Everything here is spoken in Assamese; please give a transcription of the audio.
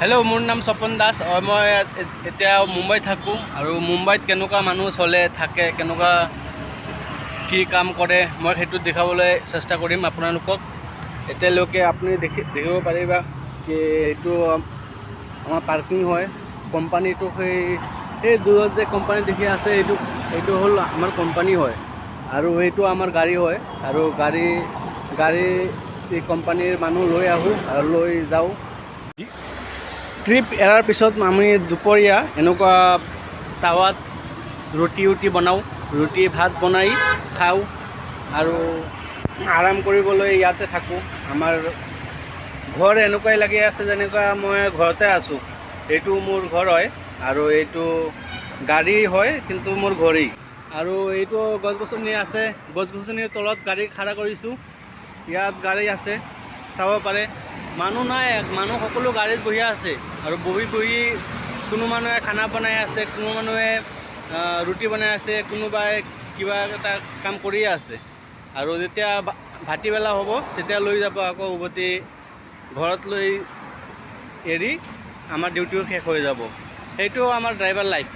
হেল্ল', মোৰ নাম স্বপন দাস। মই এতিয়া মুম্বাইত থাকোঁ আৰু মুম্বাইত কেনেকুৱা মানুহ চলে থাকে, কেনেকুৱা কি কাম কৰে, মই সেইটো দেখাবলৈ চেষ্টা কৰিম আপোনালোকক। এতিয়ালৈকে আপুনি দেখিব পাৰিবা যে এইটো আমাৰ পাৰ্কিং হয় কোম্পানীটো। সেই দূৰত যে কোম্পানী দেখি আছে, এইটো হ'ল আমাৰ কোম্পানী হয় আৰু এইটো আমাৰ গাড়ী হয়। আৰু গাড়ী এই কোম্পানীৰ মানুহ লৈ আহোঁ আৰু লৈ যাওঁ। ট্ৰিপ এৰাৰ পিছত আমি দুপৰীয়া এনেকুৱা টাৱাত ৰুটি বনাওঁ, ভাত বনাই খাওঁ আৰু আৰাম কৰিবলৈ ইয়াতে থাকোঁ। আমাৰ ঘৰ এনেকুৱাই লাগি আছে যেনেকুৱা মই ঘৰতে আছোঁ। এইটো মোৰ ঘৰ হয় আৰু এইটো গাড়ী হয়, কিন্তু মোৰ ঘৰেই। আৰু এইটো গছ গছনি আছে, গছ গছনিৰ তলত গাড়ী খাৰা কৰিছোঁ। ইয়াত গাড়ী আছে, চাব পাৰে। মানুহ নাই, মানুহ সকলো গাড়ীত বহি আছে আৰু বহি কোনো মানুহে খানা বনাই আছে, কোনো মানুহে ৰুটি বনাই আছে, কোনোবাই কিবা এটা কাম কৰিয়ে আছে। আৰু যেতিয়া ভাটিবেলা হ'ব তেতিয়া লৈ যাব আকৌ উভতি ঘৰত লৈ এৰি আমাৰ ডিউটিও শেষ হৈ যাব। সেইটো আমাৰ ড্ৰাইভাৰ লাইফ।